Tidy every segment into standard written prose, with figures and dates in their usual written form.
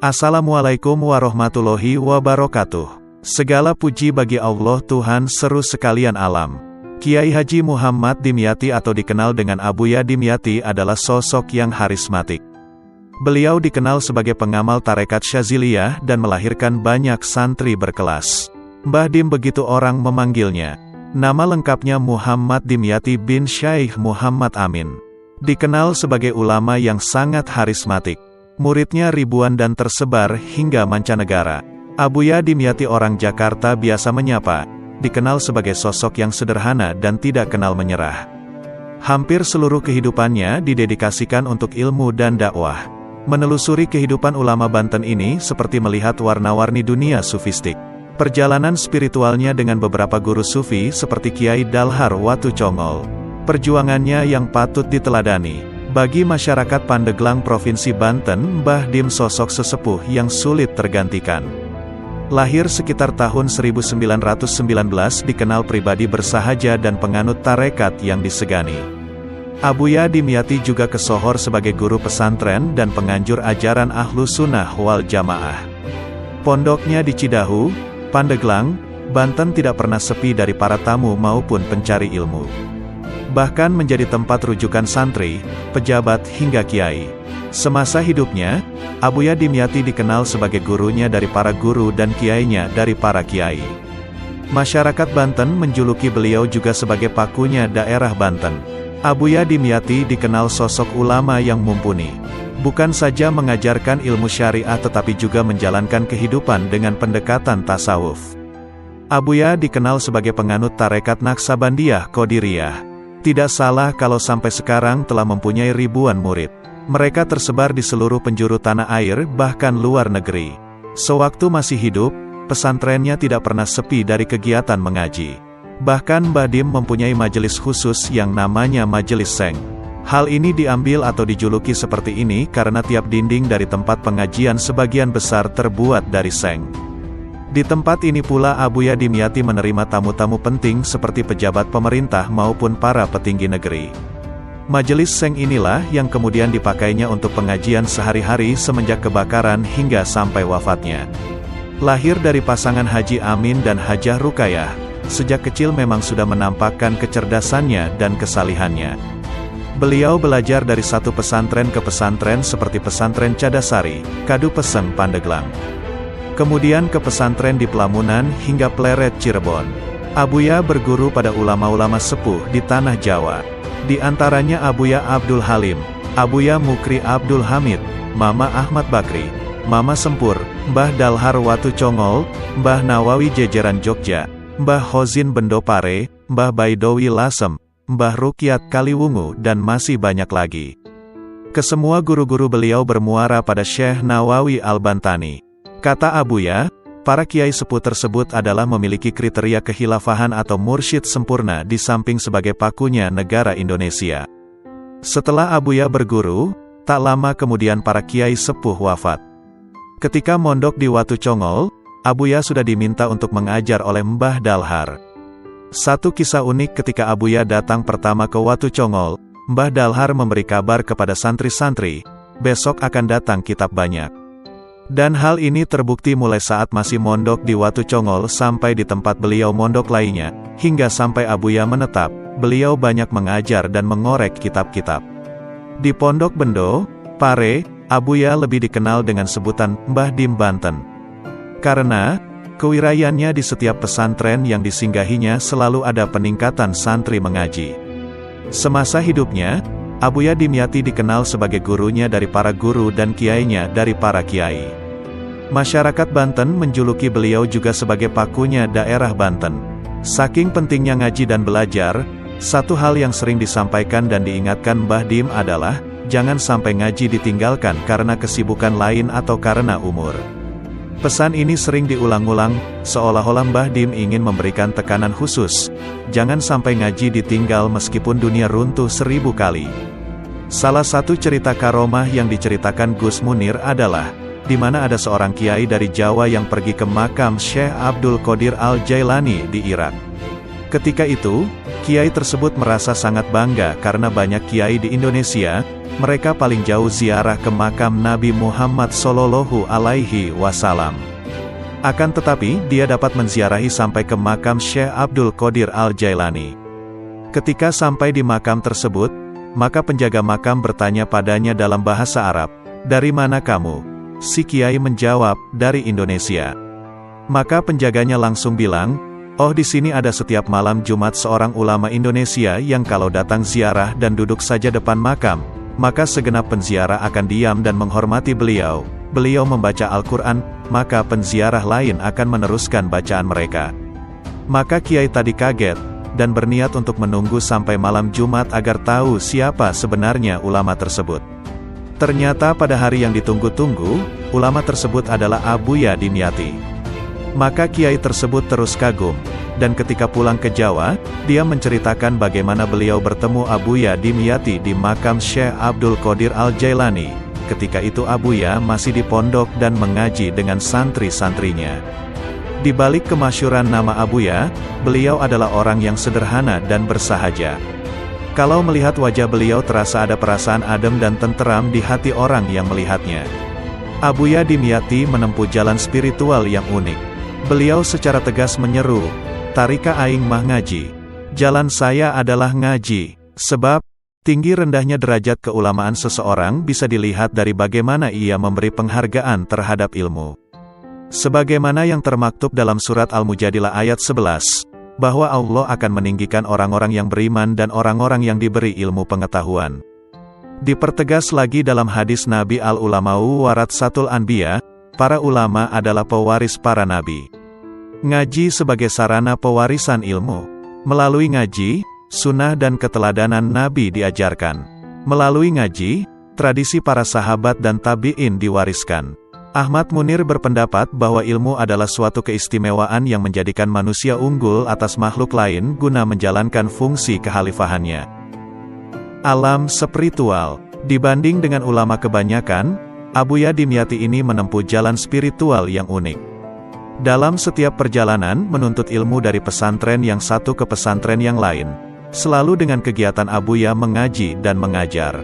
Assalamualaikum warahmatullahi wabarakatuh. Segala puji bagi Allah Tuhan seru sekalian alam. Kiai Haji Muhammad Dimyati atau dikenal dengan Abuya Dimyati adalah sosok yang harismatik. Beliau dikenal sebagai pengamal tarekat Syaziliyah dan melahirkan banyak santri berkelas. Mbah Dim begitu orang memanggilnya. Nama lengkapnya Muhammad Dimyati bin Syaikh Muhammad Amin. Dikenal sebagai ulama yang sangat harismatik. Muridnya ribuan dan tersebar hingga mancanegara. Abuya Dimyati orang Jakarta biasa menyapa, dikenal sebagai sosok yang sederhana dan tidak kenal menyerah. Hampir seluruh kehidupannya didedikasikan untuk ilmu dan dakwah. Menelusuri kehidupan ulama Banten ini seperti melihat warna-warni dunia sufistik. Perjalanan spiritualnya dengan beberapa guru sufi seperti Kiai Dalhar Watucongol. Perjuangannya yang patut diteladani. Bagi masyarakat Pandeglang Provinsi Banten, Mbah Dim sosok sesepuh yang sulit tergantikan. Lahir sekitar tahun 1919, dikenal pribadi bersahaja dan penganut tarekat yang disegani. Abuya Dimyati juga kesohor sebagai guru pesantren dan penganjur ajaran Ahlus Sunnah wal Jamaah. Pondoknya di Cidahu, Pandeglang, Banten tidak pernah sepi dari para tamu maupun pencari ilmu. Bahkan menjadi tempat rujukan santri, pejabat hingga kiai. Semasa hidupnya, Abuya Dimyati dikenal sebagai gurunya dari para guru dan kiainya dari para kiai. Masyarakat Banten menjuluki beliau juga sebagai pakunya daerah Banten. Abuya Dimyati dikenal sosok ulama yang mumpuni. Bukan saja mengajarkan ilmu syariah tetapi juga menjalankan kehidupan dengan pendekatan tasawuf. Abuya dikenal sebagai penganut tarekat Naksabandiyah Qadiriyah. Tidak salah kalau sampai sekarang telah mempunyai ribuan murid. Mereka tersebar di seluruh penjuru tanah air, bahkan luar negeri. Sewaktu masih hidup, pesantrennya tidak pernah sepi dari kegiatan mengaji. Bahkan Mbah Dim mempunyai majelis khusus yang namanya Majelis Seng. Hal ini diambil atau dijuluki seperti ini karena tiap dinding dari tempat pengajian sebagian besar terbuat dari seng. Di tempat ini pula Abuya Dimyati menerima tamu-tamu penting seperti pejabat pemerintah maupun para petinggi negeri. Majelis seng inilah yang kemudian dipakainya untuk pengajian sehari-hari semenjak kebakaran hingga sampai wafatnya. Lahir dari pasangan Haji Amin dan Hajah Rukayah, sejak kecil memang sudah menampakkan kecerdasannya dan kesalihannya. Beliau belajar dari satu pesantren ke pesantren seperti pesantren Cadasari, Kadu Peseng Pandeglang. Kemudian ke pesantren di Pelamunan hingga Pleret Cirebon. Abuya berguru pada ulama-ulama sepuh di tanah Jawa. Di antaranya Abuya Abdul Halim, Abuya Mukri Abdul Hamid, Mama Ahmad Bakri, Mama Sempur, Mbah Dalhar Watucongol, Mbah Nawawi Jejeran Jogja, Mbah Hozin Bendopare, Mbah Baidowi Lasem, Mbah Rukyat Kaliwungu dan masih banyak lagi. Kesemua guru-guru beliau bermuara pada Syekh Nawawi Al-Bantani. Kata Abuya, para kiai sepuh tersebut adalah memiliki kriteria kehilafahan atau mursyid sempurna di samping sebagai pakunya negara Indonesia. Setelah Abuya berguru, tak lama kemudian para kiai sepuh wafat. Ketika mondok di Watucongol, Abuya sudah diminta untuk mengajar oleh Mbah Dalhar. Satu kisah unik ketika Abuya datang pertama ke Watucongol, Mbah Dalhar memberi kabar kepada santri-santri, besok akan datang kitab banyak. Dan hal ini terbukti mulai saat masih mondok di Watucongol sampai di tempat beliau mondok lainnya, hingga sampai Abuya menetap, beliau banyak mengajar dan mengorek kitab-kitab. Di Pondok Bendo, Pare, Abuya lebih dikenal dengan sebutan Mbah Dim Banten. Karena kewirayannya di setiap pesantren yang disinggahinya selalu ada peningkatan santri mengaji. Semasa hidupnya, Abuya Dimyati dikenal sebagai gurunya dari para guru dan kiainya dari para kiai. Masyarakat Banten menjuluki beliau juga sebagai pakunya daerah Banten. Saking pentingnya ngaji dan belajar, satu hal yang sering disampaikan dan diingatkan Mbah Dim adalah, jangan sampai ngaji ditinggalkan karena kesibukan lain atau karena umur. Pesan ini sering diulang-ulang, seolah-olah Mbah Dim ingin memberikan tekanan khusus. Jangan sampai ngaji ditinggal meskipun dunia runtuh 1000 kali. Salah satu cerita karomah yang diceritakan Gus Munir adalah, di mana ada seorang kiai dari Jawa yang pergi ke makam Syekh Abdul Qadir Al-Jailani di Irak. Ketika itu, kiai tersebut merasa sangat bangga karena banyak kiai di Indonesia, mereka paling jauh ziarah ke makam Nabi Muhammad Shallallahu Alaihi Wasallam. Akan tetapi, dia dapat menziarahi sampai ke makam Syekh Abdul Qadir Al-Jailani. Ketika sampai di makam tersebut, maka penjaga makam bertanya padanya dalam bahasa Arab, "Dari mana kamu?" Si kiai menjawab, "Dari Indonesia." Maka penjaganya langsung bilang, "Oh, di sini ada setiap malam Jumat seorang ulama Indonesia yang kalau datang ziarah dan duduk saja depan makam, maka segenap penziarah akan diam dan menghormati beliau. Beliau membaca Al-Quran, maka penziarah lain akan meneruskan bacaan mereka." Maka kiai tadi kaget, dan berniat untuk menunggu sampai malam Jumat agar tahu siapa sebenarnya ulama tersebut. Ternyata pada hari yang ditunggu-tunggu, ulama tersebut adalah Abuya Dimyati. Maka kiai tersebut terus kagum, dan ketika pulang ke Jawa, dia menceritakan bagaimana beliau bertemu Abuya Dimyati di makam Syekh Abdul Qadir Al-Jailani. Ketika itu Abuya masih di pondok dan mengaji dengan santri-santrinya. Di balik kemasyhuran nama Abuya, beliau adalah orang yang sederhana dan bersahaja. Kalau melihat wajah beliau terasa ada perasaan adem dan tenteram di hati orang yang melihatnya. Abuya Dimyati menempuh jalan spiritual yang unik. Beliau secara tegas menyeru, "Tarika aing mah ngaji. Jalan saya adalah ngaji." Sebab, tinggi rendahnya derajat keulamaan seseorang bisa dilihat dari bagaimana ia memberi penghargaan terhadap ilmu. Sebagaimana yang termaktub dalam surat Al-Mujadilah ayat 11, bahwa Allah akan meninggikan orang-orang yang beriman dan orang-orang yang diberi ilmu pengetahuan. Dipertegas lagi dalam hadis Nabi al-ulama'u waratsatul anbiya, para ulama adalah pewaris para nabi. Ngaji sebagai sarana pewarisan ilmu. Melalui ngaji, sunnah dan keteladanan Nabi diajarkan. Melalui ngaji, tradisi para sahabat dan tabi'in diwariskan. Ahmad Munir berpendapat bahwa ilmu adalah suatu keistimewaan yang menjadikan manusia unggul atas makhluk lain guna menjalankan fungsi kekhalifahannya. Alam spiritual. Dibanding dengan ulama kebanyakan, Abuya Dimyati ini menempuh jalan spiritual yang unik. Dalam setiap perjalanan menuntut ilmu dari pesantren yang satu ke pesantren yang lain, selalu dengan kegiatan Abuya mengaji dan mengajar.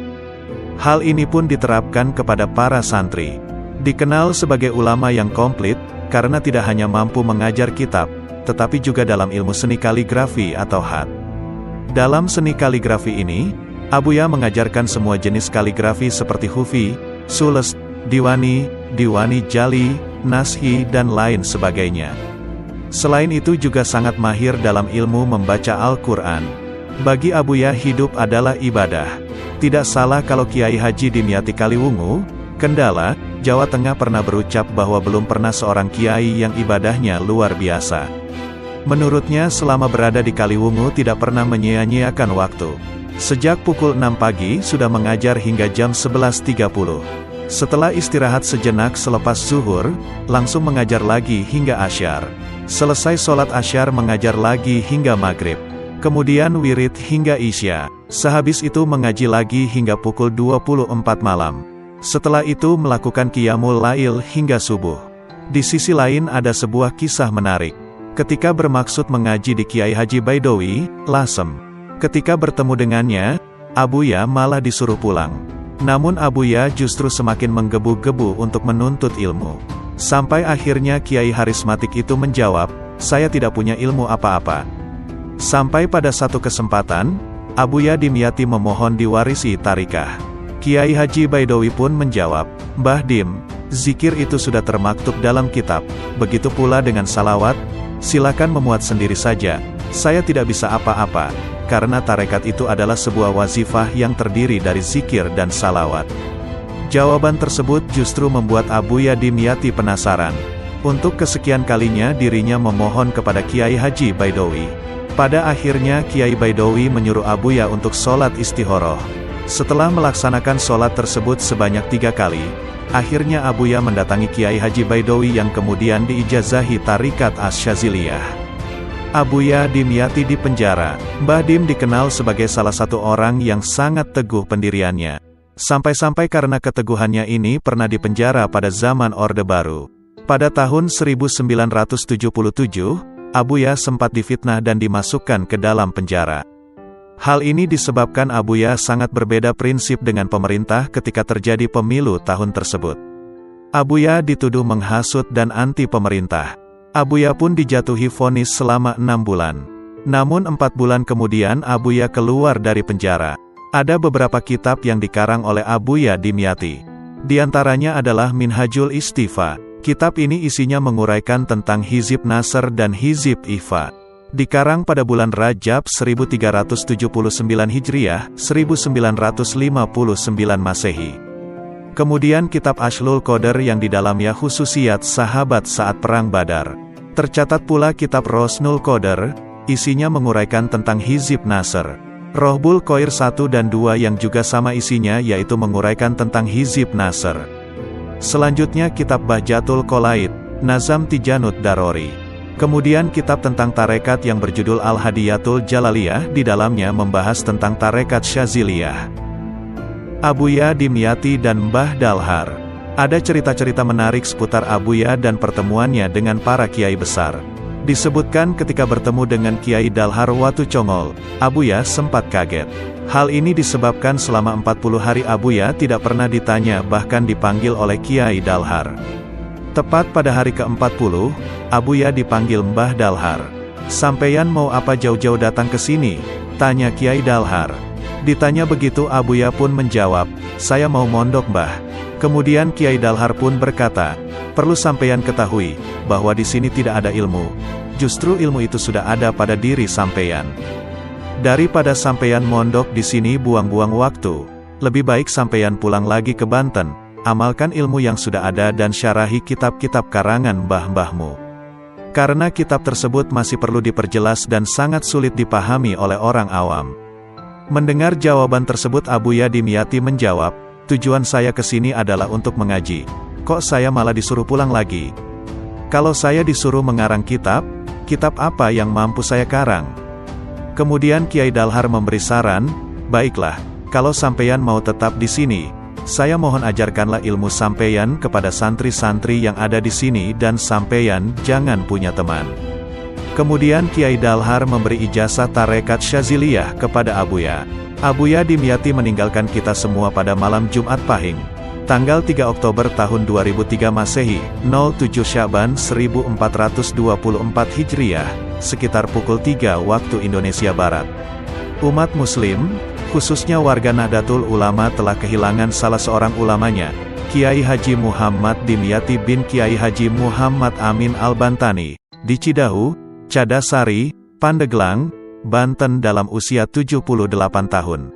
Hal ini pun diterapkan kepada para santri. Dikenal sebagai ulama yang komplit, karena tidak hanya mampu mengajar kitab, tetapi juga dalam ilmu seni kaligrafi atau khat. Dalam seni kaligrafi ini, Abuya mengajarkan semua jenis kaligrafi seperti hufi, sulest, diwani, diwani jali, nashi dan lain sebagainya. Selain itu juga sangat mahir dalam ilmu membaca Al-Quran. Bagi Abuya hidup adalah ibadah. Tidak salah kalau Kiai Haji Dimyati Kaliwungu, Kendala, Jawa Tengah pernah berucap bahwa belum pernah seorang kiai yang ibadahnya luar biasa. Menurutnya selama berada di Kaliwungu tidak pernah menyia-nyiakan waktu. Sejak pukul 6 pagi sudah mengajar hingga jam 11.30. Setelah istirahat sejenak selepas zuhur, langsung mengajar lagi hingga asyar. Selesai sholat asyar mengajar lagi hingga maghrib. Kemudian wirid hingga isya. Sehabis itu mengaji lagi hingga pukul 24 malam. Setelah itu melakukan qiyamul lail hingga subuh. Di sisi lain ada sebuah kisah menarik. Ketika bermaksud mengaji di Kiai Haji Baidowi, Lasem. Ketika bertemu dengannya, Abuya malah disuruh pulang. Namun Abuya justru semakin menggebu-gebu untuk menuntut ilmu. Sampai akhirnya Kiai Harismatik itu menjawab, "Saya tidak punya ilmu apa-apa." Sampai pada satu kesempatan, Abuya Dimyati memohon diwarisi tarikah. Kiai Haji Baidowi pun menjawab, "Mbah Dim, zikir itu sudah termaktub dalam kitab, begitu pula dengan salawat, silakan memuat sendiri saja, saya tidak bisa apa-apa, karena tarekat itu adalah sebuah wazifah yang terdiri dari zikir dan salawat." Jawaban tersebut justru membuat Abuya Dimyati penasaran. Untuk kesekian kalinya dirinya memohon kepada Kiai Haji Baidowi. Pada akhirnya Kiai Baidowi menyuruh Abuya untuk sholat istihoroh. Setelah melaksanakan sholat tersebut sebanyak 3 kali, akhirnya Abuya mendatangi Kiai Haji Baidowi yang kemudian diijazahi Tarikat Asy-Syadziliyah. Abuya Dimyati dipenjara. Mbah Dim dikenal sebagai salah satu orang yang sangat teguh pendiriannya. Sampai-sampai karena keteguhannya ini pernah dipenjara pada zaman Orde Baru. Pada tahun 1977, Abuya sempat difitnah dan dimasukkan ke dalam penjara. Hal ini disebabkan Abuya sangat berbeda prinsip dengan pemerintah ketika terjadi pemilu tahun tersebut. Abuya dituduh menghasut dan anti pemerintah. Abuya pun dijatuhi vonis selama 6 bulan. Namun 4 bulan kemudian Abuya keluar dari penjara. Ada beberapa kitab yang dikarang oleh Abuya Dimyati. Di antaranya adalah Minhajul Istifa. Kitab ini isinya menguraikan tentang Hizib Nasr dan Hizib Ifa. Dikarang pada bulan Rajab 1379 Hijriah, 1959 Masehi. Kemudian kitab Ashlul Qadar yang di dalamnya khususiyat sahabat saat Perang Badar. Tercatat pula kitab Rosnul Qadar, isinya menguraikan tentang Hizib Nasr. Rohbul Qoir 1 dan 2 yang juga sama isinya yaitu menguraikan tentang Hizib Nasr. Selanjutnya kitab Bahjatul Qolaid, Nazam Tijanut Darori. Kemudian kitab tentang tarekat yang berjudul Al-Hadiyatul Jalaliyah, di dalamnya membahas tentang tarekat Syadziliyah. Abuya Dimyati dan Mbah Dalhar. Ada cerita-cerita menarik seputar Abuya dan pertemuannya dengan para kiai besar. Disebutkan ketika bertemu dengan Kiai Dalhar Watu Congol, Abuya sempat kaget. Hal ini disebabkan selama 40 hari Abuya tidak pernah ditanya bahkan dipanggil oleh Kiai Dalhar. Tepat pada hari ke-40, Abuya dipanggil Mbah Dalhar. "Sampeyan mau apa jauh-jauh datang ke sini?" tanya Kiai Dalhar. Ditanya begitu Abuya pun menjawab, "Saya mau mondok Mbah." Kemudian Kiai Dalhar pun berkata, "Perlu sampeyan ketahui, bahwa di sini tidak ada ilmu. Justru ilmu itu sudah ada pada diri sampeyan. Daripada sampeyan mondok di sini buang-buang waktu, lebih baik sampeyan pulang lagi ke Banten. Amalkan ilmu yang sudah ada dan syarahi kitab-kitab karangan mbah-mbahmu. Karena kitab tersebut masih perlu diperjelas dan sangat sulit dipahami oleh orang awam." Mendengar jawaban tersebut Abuya Dimyati menjawab, "Tujuan saya ke sini adalah untuk mengaji. Kok saya malah disuruh pulang lagi? Kalau saya disuruh mengarang kitab, kitab apa yang mampu saya karang?" Kemudian Kiai Dalhar memberi saran, "Baiklah, kalau sampeyan mau tetap di sini, saya mohon ajarkanlah ilmu sampeyan kepada santri-santri yang ada di sini dan sampeyan jangan punya teman." Kemudian Kiai Dalhar memberi ijazah tarekat Syadziliyah kepada Abuya. Abuya Dimyati meninggalkan kita semua pada malam Jumat Pahing, tanggal 3 Oktober tahun 2003 Masehi, 07 Syaban 1424 Hijriah, sekitar pukul 3 waktu Indonesia Barat. Umat Muslim, khususnya warga Nahdlatul Ulama telah kehilangan salah seorang ulamanya, Kiai Haji Muhammad Dimyati bin Kiai Haji Muhammad Amin Al-Bantani, di Cidahu, Cadasari, Pandeglang, Banten dalam usia 78 tahun.